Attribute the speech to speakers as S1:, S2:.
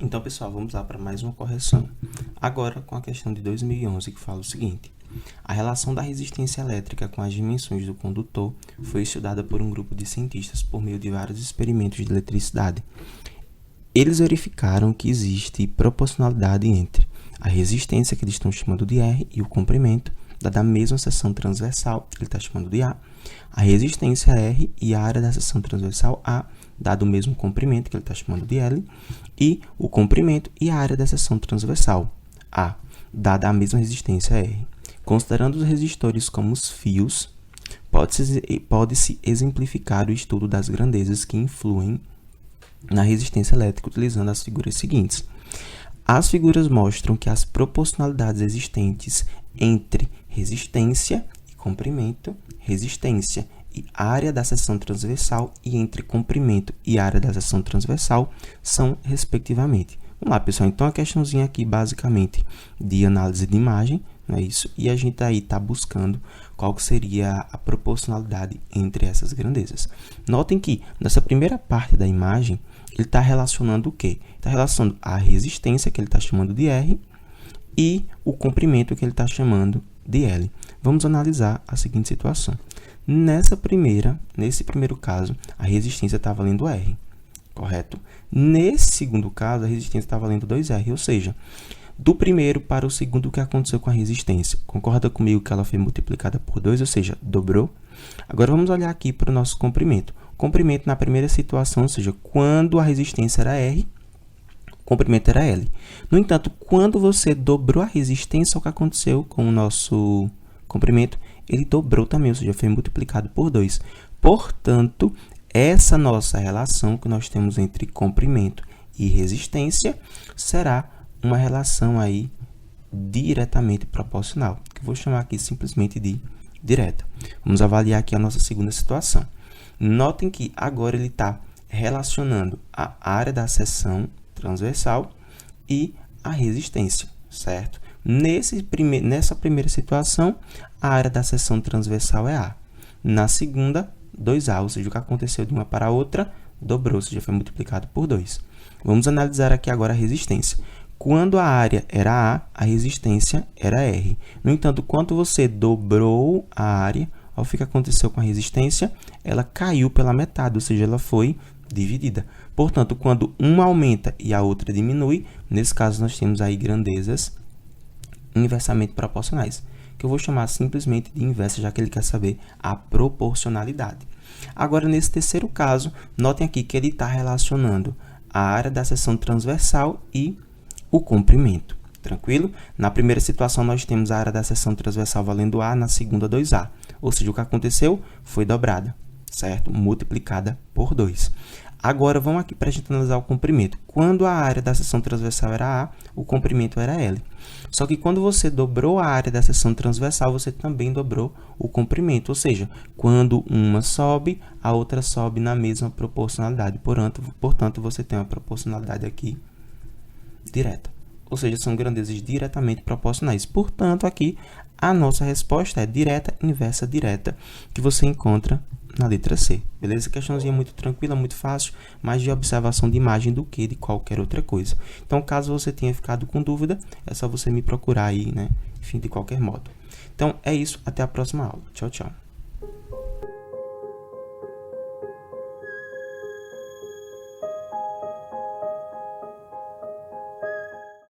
S1: Então, pessoal, vamos lá para mais uma correção. Agora, com a questão de 2011, que fala o seguinte. A relação da resistência elétrica com as dimensões do condutor foi estudada por um grupo de cientistas por meio de vários experimentos de eletricidade. Eles verificaram que existe proporcionalidade entre a resistência, que eles estão chamando de R, e o comprimento, dada a mesma seção transversal, que ele está chamando de A resistência R e a área da seção transversal A, dado o mesmo comprimento, que ele está chamando de L, e o comprimento e a área da seção transversal A, dada a mesma resistência R. Considerando os resistores como os fios, pode-se exemplificar o estudo das grandezas que influem na resistência elétrica utilizando as figuras seguintes. As figuras mostram que as proporcionalidades existentes entre resistência e comprimento, resistência e área da seção transversal e entre comprimento e área da seção transversal são respectivamente. Vamos lá, pessoal. Então, a questãozinha aqui, basicamente, de análise de imagem, não é isso? E a gente aí está buscando qual que seria a proporcionalidade entre essas grandezas. Notem que, nessa primeira parte da imagem, ele está relacionando o quê? Está relacionando a resistência, que ele está chamando de R, e o comprimento, que ele está chamando de L. Vamos analisar a seguinte situação. Nesse primeiro caso, a resistência está valendo R, correto? Nesse segundo caso, a resistência está valendo 2R, ou seja, do primeiro para o segundo, o que aconteceu com a resistência? Concorda comigo que ela foi multiplicada por 2, ou seja, dobrou? Agora, vamos olhar aqui para o nosso comprimento. Comprimento na primeira situação, ou seja, quando a resistência era R, o comprimento era L. No entanto, quando você dobrou a resistência, o que aconteceu com o nosso comprimento? Ele dobrou também, ou seja, foi multiplicado por 2. Portanto, essa nossa relação que nós temos entre comprimento e resistência será uma relação aí diretamente proporcional, que eu vou chamar aqui simplesmente de direta. Vamos avaliar aqui a nossa segunda situação. Notem que agora ele está relacionando a área da seção transversal e a resistência, certo? Nessa primeira situação, a área da seção transversal é A. Na segunda, 2A, ou seja, o que aconteceu de uma para a outra, dobrou, ou seja, foi multiplicado por 2. Vamos analisar aqui agora a resistência. Quando a área era A resistência era R. No entanto, quando você dobrou a área, olha o que aconteceu com a resistência, ela caiu pela metade, ou seja, ela foi dividida. Portanto, quando uma aumenta e a outra diminui, nesse caso nós temos aí grandezas inversamente proporcionais, que eu vou chamar simplesmente de inversa, já que ele quer saber a proporcionalidade. Agora, nesse terceiro caso, notem aqui que ele está relacionando a área da seção transversal e o comprimento. Tranquilo? Na primeira situação, nós temos a área da seção transversal valendo A, na segunda, 2A. Ou seja, o que aconteceu foi dobrada, certo? Multiplicada por 2. Agora, vamos aqui para a gente analisar o comprimento. Quando a área da seção transversal era A, o comprimento era L. Só que quando você dobrou a área da seção transversal, você também dobrou o comprimento. Ou seja, quando uma sobe, a outra sobe na mesma proporcionalidade. Portanto, você tem uma proporcionalidade aqui direta. Ou seja, são grandezas diretamente proporcionais. Portanto, aqui a nossa resposta é direta, inversa, direta, que você encontra na letra C. Beleza? Questãozinha muito tranquila, muito fácil, mais de observação de imagem do que de qualquer outra coisa. Então, caso você tenha ficado com dúvida, é só você me procurar aí, né? Enfim, de qualquer modo. Então, é isso. Até a próxima aula. Tchau, tchau.